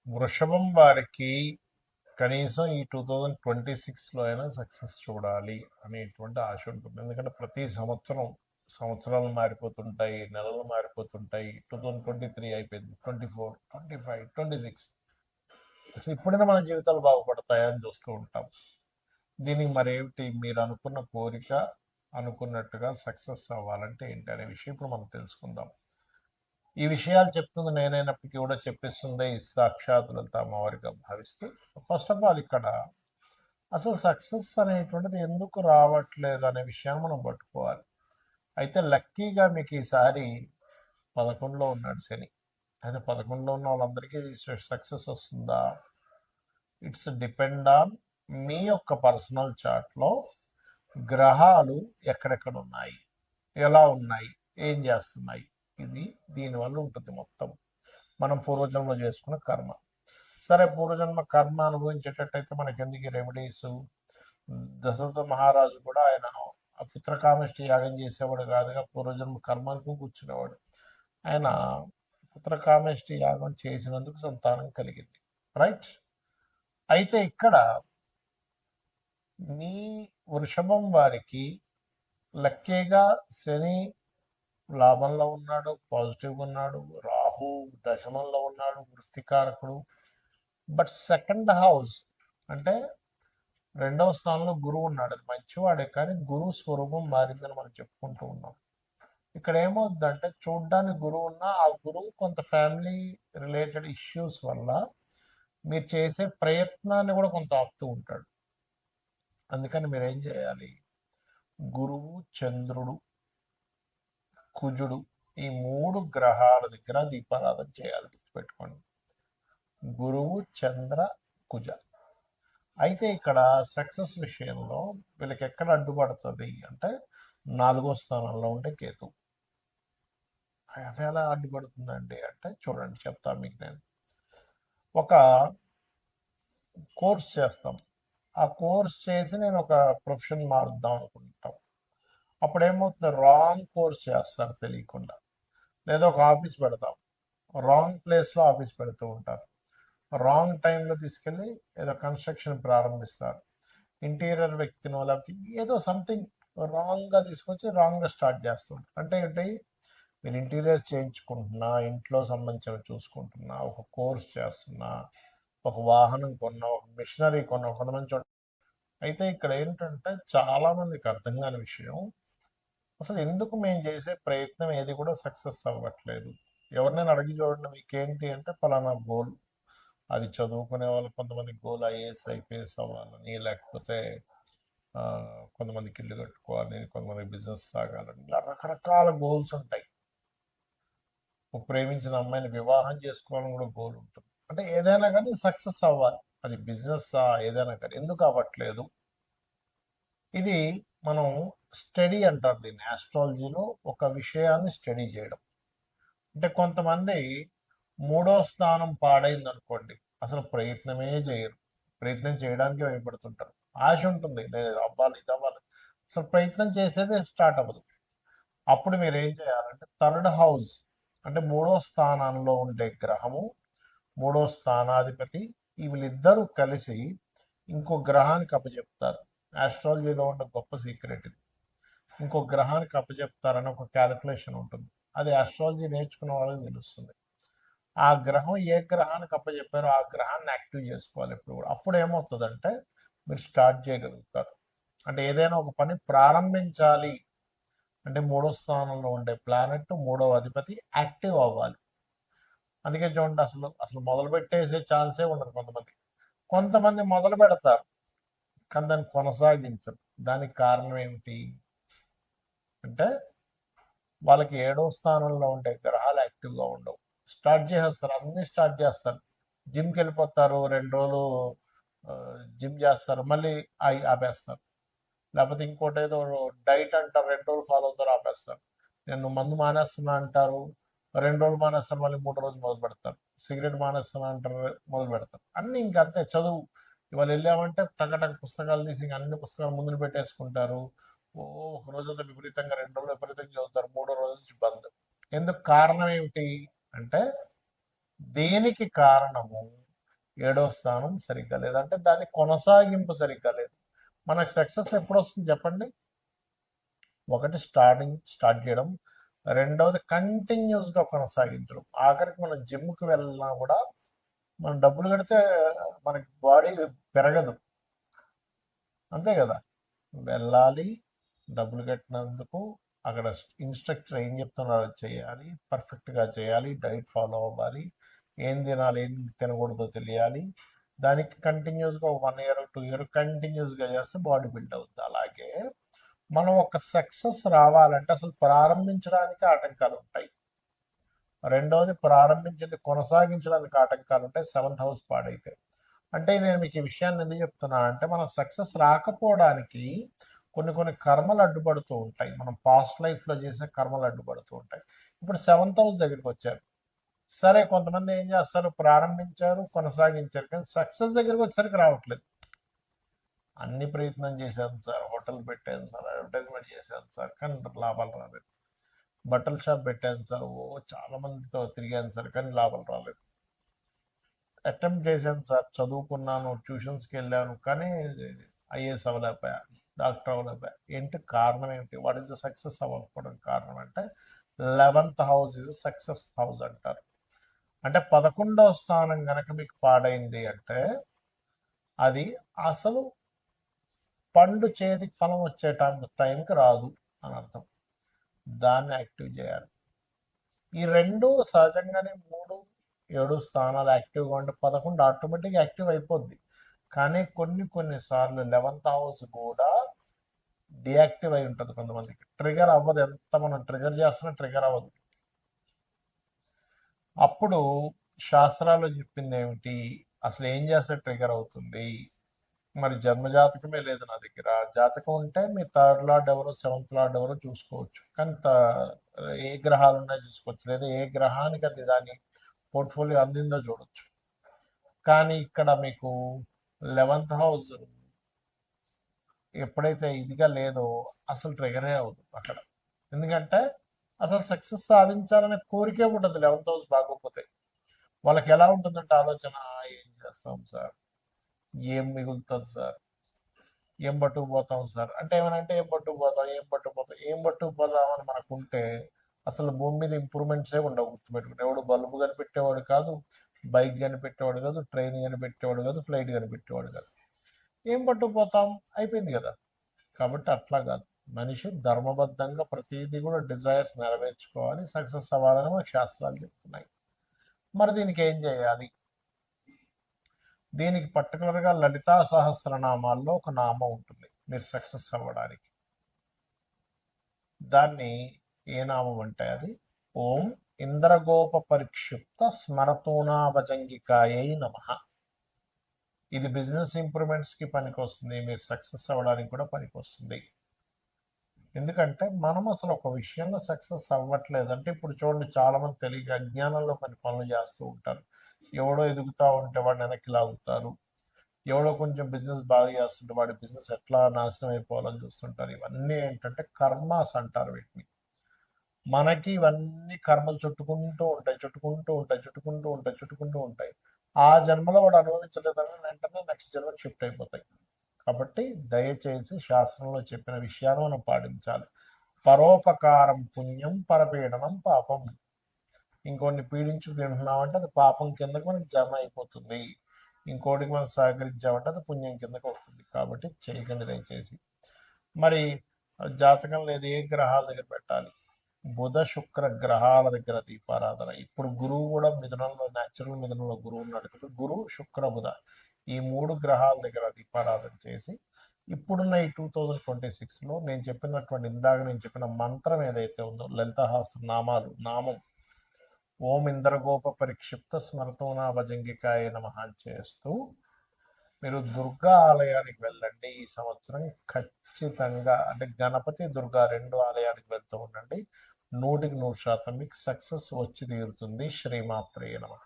వృషభం వారికి కనీసం ఈ 2026లో అయినా సక్సెస్ చూడాలి అనేటువంటి ఆశ ఉంటుంది. ఎందుకంటే ప్రతి సంవత్సరాలు మారిపోతుంటాయి, నెలలు మారిపోతుంటాయి. 2023 అయిపోయింది, 24, 25, 26. అసలు ఇప్పుడైనా మన జీవితాలు బాగుపడతాయని చూస్తూ ఉంటాం. దీనికి మరేమిటి మీరు అనుకున్న కోరిక అనుకున్నట్టుగా సక్సెస్ అవ్వాలంటే ఏంటి అనే విషయం ఇప్పుడు మనం తెలుసుకుందాం. ఈ విషయాలు చెప్తుంది నేనైనప్పటికీ కూడా చెప్పిస్తుంది ఈ సాక్షాత్ లలిత అమ్మవారిగా భావిస్తూ, ఫస్ట్ ఆఫ్ ఆల్ ఇక్కడ అసలు సక్సెస్ అనేటువంటిది ఎందుకు రావట్లేదు అనే విషయాన్ని మనం పట్టుకోవాలి. అయితే లక్కీగా మీకు ఈసారి 11లో ఉన్నాడు శని. అయితే 11లో ఉన్న వాళ్ళందరికీ సక్సెస్ వస్తుందా? ఇట్స్ డిపెండ్ ఆన్ మీ యొక్క పర్సనల్ చార్ట్లో గ్రహాలు ఎక్కడెక్కడ ఉన్నాయి, ఎలా ఉన్నాయి, ఏం చేస్తున్నాయి. ఇది దీనివల్ల ఉంటుంది మొత్తం. మనం పూర్వజన్మలో చేసుకున్న కర్మ. సరే, పూర్వజన్మ కర్మ అనుభవించేటట్టయితే మనకి ఎందుకు రెమెడీస్? దశరథ మహారాజు కూడా ఆయన పుత్రకామేష్టి యాగం చేసేవాడు కాదుగా, పూర్వజన్మ కర్మ అనుకుని కూర్చునేవాడు. ఆయన పుత్రకామేష్టి యాగం చేసినందుకు సంతానం కలిగింది. రైట్. అయితే ఇక్కడ మీ వృషభం వారికి లక్కీగా శని లాభంలో ఉన్నాడు, పాజిటివ్గా ఉన్నాడు. రాహు దశమంలో ఉన్నాడు, వృత్తికారకుడు. బట్ సెకండ్ హౌస్ అంటే రెండవ స్థానంలో గురువు ఉన్నాడు. అది మంచివాడే, కానీ గురువు స్వరూపం మారిందని మనం చెప్పుకుంటూ ఉన్నాం. ఇక్కడ ఏమవుతుందంటే, చూడ్డానికి గురువు ఉన్నా ఆ గురువు కొంత ఫ్యామిలీ రిలేటెడ్ ఇష్యూస్ వల్ల మీరు చేసే ప్రయత్నాన్ని కూడా కొంత ఆపుతూ ఉంటాడు. అందుకని మీరు ఏం చేయాలి? గురువు, చంద్రుడు, కుజుడు, ఈ 3 గ్రహాల దగ్గర దీపారాధన చేయాలి. గుర్తుపెట్టుకోండి, గురువు, చంద్ర, కుజ. అయితే ఇక్కడ సక్సెస్ విషయంలో వీళ్ళకి ఎక్కడ అడ్డుపడుతుంది అంటే 4వ స్థానంలో ఉండే కేతు. అది ఎలా అడ్డుపడుతుందండి అంటే చూడండి, చెప్తాను మీకు. నేను ఒక కోర్స్ చేస్తాం. ఆ కోర్స్ చేసి నేను ఒక ప్రొఫెషన్ మారుద్దాం అనుకుంటాం. అప్పుడు ఏమవుతుంది? రాంగ్ కోర్స్ చేస్తారు తెలియకుండా. లేదా ఒక ఆఫీస్ పెడతాం, రాంగ్ ప్లేస్లో ఆఫీస్ పెడుతూ ఉంటారు. రాంగ్ టైంలో తీసుకెళ్ళి ఏదో కన్స్ట్రక్షన్ ప్రారంభిస్తారు. ఇంటీరియర్ వ్యక్తినో లేకపోతే ఏదో సంథింగ్ రాంగ్గా తీసుకొచ్చి రాంగ్గా స్టార్ట్ చేస్తుంటారు. అంటే ఏంటి? మీరు ఇంటీరియర్స్ చేయించుకుంటున్నా, ఇంట్లో సంబంధించినవి చూసుకుంటున్నా, ఒక కోర్స్ చేస్తున్నా, ఒక వాహనం కొన్నా, ఒక మిషనరీ కొన్నా, కొంతమంది చోట. అయితే ఇక్కడ ఏంటంటే చాలామందికి అర్థం కాని విషయం, అసలు ఎందుకు మేము చేసే ప్రయత్నం ఏది కూడా సక్సెస్ అవ్వట్లేదు. ఎవరినైనా అడిగి చూడండి, మీకేంటి అంటే పలానా గోల్. అది చదువుకునే వాళ్ళు కొంతమంది గోల్ ఐఏఎస్ ఐపీఎస్ అవ్వాలని, లేకపోతే కొంతమందికి ఇల్లు కట్టుకోవాలని, కొంతమంది బిజినెస్ సాగాలని, ఇలా రకరకాల గోల్స్ ఉంటాయి. ఒక ప్రేమించిన అమ్మాయిని వివాహం చేసుకోవాలని కూడా గోల్ ఉంటుంది. అంటే ఏదైనా కానీ సక్సెస్ అవ్వాలి, అది బిజినెస్ ఏదైనా కానీ. ఎందుకు అవ్వట్లేదు? ఇది మనం స్టడీ అంటారు దీన్ని. ఆస్ట్రాలజీలో ఒక విషయాన్ని స్టడీ చేయడం. అంటే కొంతమంది 3వ స్థానం పాడైంది అనుకోండి, అసలు ప్రయత్నమే చేయరు. ప్రయత్నం చేయడానికి భయపడుతుంటారు. ఆశ ఉంటుంది, లేదు అవ్వాలి ఇది అవ్వాలి, అసలు ప్రయత్నం చేసేదే స్టార్ట్ అవ్వదు. అప్పుడు మీరు ఏం చేయాలంటే థర్డ్ హౌస్ అంటే 3వ స్థానంలో ఉండే గ్రహము, 3వ స్థానాధిపతి, వీళ్ళిద్దరూ కలిసి ఇంకో గ్రహానికి అప్పచెప్తారు. ఆస్ట్రాలజీలో ఉన్న గొప్ప సీక్రెట్ ఇది. ఇంకో గ్రహానికి అప్పచెప్తారని ఒక క్యాలిక్యులేషన్ ఉంటుంది. అది ఆస్ట్రాలజీ నేర్చుకున్న వాళ్ళకి తెలుస్తుంది. ఆ గ్రహం ఏ గ్రహానికి అప్పచెప్పారో ఆ గ్రహాన్ని యాక్టివ్ చేసుకోవాలి ఎప్పుడు కూడా. అప్పుడు ఏమవుతుందంటే మీరు స్టార్ట్ చేయగలుగుతారు. అంటే ఏదైనా ఒక పని ప్రారంభించాలి అంటే 3వ స్థానంలో ఉండే ప్లానెట్, 3వ అధిపతి యాక్టివ్ అవ్వాలి. అందుకే చూడండి, అసలు అసలు మొదలు పెట్టేసే ఛాన్సే ఉండదు కొంతమంది. కొంతమంది మొదలు పెడతారు కానీ దాన్ని కొనసాగించరు. దానికి కారణం ఏమిటి అంటే వాళ్ళకి 7వ స్థానంలో ఉండే గ్రహాలు యాక్టివ్గా ఉండవు. స్టార్ట్ చేసేస్తారు, అన్నీ స్టార్ట్ చేస్తారు. జిమ్కి వెళ్ళిపోతారు, 2 రోజులు జిమ్ చేస్తారు, మళ్ళీ ఆపేస్తారు. లేకపోతే ఇంకోటి ఏదో డైట్ అంటారు, 2 రోజులు ఫాలో అవుతారు, ఆపేస్తారు. నేను మందు మానేస్తున్నా అంటారు, 2 రోజులు మానేస్తారు, మళ్ళీ 3 రోజులు మొదలు పెడతారు. సిగరెట్ మానేస్తున్నా అంటారు, మొదలు పెడతారు. అన్నీ ఇంకా అంతే. చదువు ఇవాళ వెళ్ళామంటే టకటక పుస్తకాలు తీసి ఇంకా అన్ని పుస్తకాలు ముందులు పెట్టేసుకుంటారు. ఒక రోజంతా విపరీతంగా, 2 రోజులు విపరీతంగా చదువుతారు, 3వ రోజు నుంచి బంద్. ఎందుకు? కారణం ఏమిటి అంటే దేనికి కారణము? 7వ స్థానం సరిగ్గా లేదు, అంటే దాని కొనసాగింపు సరిగ్గా లేదు. మనకు సక్సెస్ ఎప్పుడు వస్తుంది చెప్పండి? ఒకటి స్టార్ట్ చేయడం, రెండవది కంటిన్యూస్గా కొనసాగించడం. ఆఖరికి మనం జిమ్కి వెళ్ళినా కూడా మనం డబ్బులు కడితే మనకి బాడీ పెరగదు, అంతే కదా? వెళ్ళాలి, డబ్బులు కట్టినందుకు అక్కడ ఇన్స్ట్రక్టర్ ఏం చెప్తున్నారో అది చేయాలి, పర్ఫెక్ట్గా చేయాలి, డైట్ ఫాలో అవ్వాలి, ఏం తినాలి ఏం తినకూడదో తెలియాలి. దానికి కంటిన్యూస్గా 1 ఇయర్ 2 ఇయర్ కంటిన్యూస్గా చేస్తే బాడీ బిల్డ్ అవుతుంది. అలాగే మనం ఒక సక్సెస్ రావాలంటే అసలు ప్రారంభించడానికి ఆటంకాలు ఉంటాయి, రెండవది ప్రారంభించింది కొనసాగించడానికి ఆటంకాలు ఉంటాయి, 7th హౌస్ పాడైతే. అంటే నేను మీకు ఈ విషయాన్ని ఎందుకు చెప్తున్నాను అంటే, మనం సక్సెస్ రాకపోవడానికి కొన్ని కర్మలు అడ్డుపడుతూ ఉంటాయి, మనం పాస్ట్ లైఫ్లో చేసిన కర్మలు అడ్డుపడుతూ ఉంటాయి. ఇప్పుడు 7th హౌస్ దగ్గరికి వచ్చారు, సరే కొంతమంది ఏం చేస్తారు, ప్రారంభించారు కొనసాగించారు, కానీ సక్సెస్ దగ్గరికి వచ్చేసరికి రావట్లేదు. అన్ని ప్రయత్నం చేశాను సార్, హోటల్ పెట్టాను సార్, అడ్వర్టైజ్మెంట్ చేశాను సార్, కానీ లాభాలు రాలేదు. బట్టల షాప్ పెట్టాను సార్, చాలా మందితో తిరిగాను సార్, కానీ లాభాలు రాలేదు. అటెంప్ట్ చేశాను సార్, చదువుకున్నాను, ట్యూషన్స్కి వెళ్ళాను, కానీ ఐఏఎస్ అవ్వలేకపోయా, డాక్టర్ అవ్వలేకపోయా. ఏంటి కారణం ఏంటి? వాట్ ఈస్ ద సక్సెస్ అవ్వకపోవడం కారణం అంటే 11th house is success house అంటారు. అంటే 11వ స్థానం కనుక మీకు పాడైంది అంటే అది అసలు పండు చేతికి ఫలం వచ్చే టైంకి రాదు అని అర్థం. దాన్ని యాక్టివ్ చేయాలి. ఈ రెండు సహజంగానే 3 7 స్థానాలు యాక్టివ్గా ఉంటే 11 ఆటోమేటిక్గా యాక్టివ్ అయిపోద్ది. కానీ కొన్నిసార్లు 11th హౌస్ కూడా డియాక్టివ్ అయి ఉంటుంది, కొంతమందికి ట్రిగర్ అవ్వదు, ఎంత మనం ట్రిగర్ చేస్తున్నా ట్రిగర్ అవ్వదు. అప్పుడు శాస్త్రాలు చెప్పింది ఏమిటి, అసలు ఏం చేస్తే ట్రిగర్ అవుతుంది? మరి జన్మజాతకమే లేదు నా దగ్గర, జాతకం ఉంటే మీ 3rd లార్డ్ ఎవరో 7th లార్డ్ ఎవరో చూసుకోవచ్చు, కానీ ఏ గ్రహాలు ఉన్నాయో చూసుకోవచ్చు, లేదా ఏ గ్రహానికి అది దాని పోర్ట్ఫోలియో అందిందో చూడొచ్చు. కానీ ఇక్కడ మీకు 11th హౌస్ ఎప్పుడైతే ఇదిగా లేదో అసలు ట్రిగరే అవుతుంది అక్కడ. ఎందుకంటే అసలు సక్సెస్ సాధించాలనే కోరికే ఉంటుంది 11th హౌస్ బాగోకపోతే. వాళ్ళకి ఎలా ఉంటుందంటే ఆలోచన, ఏం చేస్తాం సార్, ఏం మిగులుతుంది సార్, ఏం పట్టుకుపోతాం సార్, అంటే ఏమనంటే ఏం పట్టుకుపోతాం అని మనకుంటే అసలు భూమి మీద ఇంప్రూవ్మెంట్సే ఉండవు. గుర్తుపెట్టుకుంటే ఎవడు బల్బు కనిపెట్టేవాడు కాదు, బైక్ కనిపెట్టేవాడు కాదు, ట్రైన్ కనిపెట్టేవాడు కాదు, ఫ్లైట్ కనిపెట్టేవాడు కాదు. ఏం పట్టుకుపోతాం, అయిపోయింది కదా. కాబట్టి అట్లా కాదు, మనిషి ధర్మబద్ధంగా ప్రతిదీ కూడా డిజైర్స్ నెరవేర్చుకోవాలి, సక్సెస్ అవ్వాలని మనకు శాస్త్రాలు చెప్తున్నాయి. మరి దీనికి ఏం చేయాలి? దీనికి పర్టికులర్గా లలితా సహస్రనామాల్లో ఒక నామం ఉంటుంది మీరు సక్సెస్ అవ్వడానికి. దాన్ని ఏ నామం అంటే అది ఓం ఇంద్రగోప పరిక్షిప్త స్మరతోనాభజంగికాయై నమః. ఇది బిజినెస్ ఇంప్రూవ్మెంట్స్కి పనికి వస్తుంది, మీరు సక్సెస్ అవ్వడానికి కూడా పనికి వస్తుంది. ఎందుకంటే మనం అసలు ఒక విషయంలో సక్సెస్ అవ్వట్లేదు అంటే, ఇప్పుడు చూడండి చాలామంది తెలియక అజ్ఞానంలో కొన్ని పనులు చేస్తూ ఉంటారు. ఎవడో ఎదుగుతూ ఉంటే వాడిని వెనక్కి లాగుతారు, ఎవడో కొంచెం బిజినెస్ బాగా చేస్తుంటే వాడి బిజినెస్ ఎట్లా నాశనం అయిపోవాలని చూస్తుంటారు. ఇవన్నీ ఏంటంటే కర్మాస్ అంటారు వీటిని. మనకి ఇవన్నీ కర్మలు చుట్టుకుంటూ ఉంటాయి. ఆ జన్మలో వాడు అనుభవించలేదని వెంటనే నెక్స్ట్ జన్మకి షిఫ్ట్ అయిపోతాయి. కాబట్టి దయచేసి శాస్త్రంలో చెప్పిన విషయాన్ని మనం పాటించాలి. పరోపకారం పుణ్యం, పరపీడనం పాపం. ఇంకొన్ని పీడించు తింటున్నామంటే అది పాపం కిందకి మనకి జమ అయిపోతుంది, ఇంకోటికి మనం సహకరించామంటే అది పుణ్యం కిందకి వస్తుంది. కాబట్టి చేయకండి దయచేసి. మరి జాతకం లేదు, ఏ గ్రహాల దగ్గర పెట్టాలి? బుధ శుక్ర గ్రహాల దగ్గర దీపారాధన. ఇప్పుడు గురువు కూడా మిథునంలో, న్యాచురల్ మిథునంలో గురువు ఉన్నాడు కాబట్టి గురు శుక్ర బుధ ఈ 3 గ్రహాల దగ్గర దీపారాధన చేసి, ఇప్పుడున్న ఈ 2026లో ఇందాక నేను చెప్పిన మంత్రం ఏదైతే ఉందో, లలితాహాస్త్ర నామం ఓం ఇంద్రగోప పరిక్షిప్త స్మరతోనా భజంగికాయ నమః చేస్తూ మీరు దుర్గా ఆలయానికి వెళ్ళండి. ఈ సంవత్సరం ఖచ్చితంగా, అంటే గణపతి దుర్గా 2 ఆలయానికి వెళ్తూ ఉండండి. 100% మీకు సక్సెస్ వచ్చి తీరుతుంది. శ్రీమాత్రే నమః.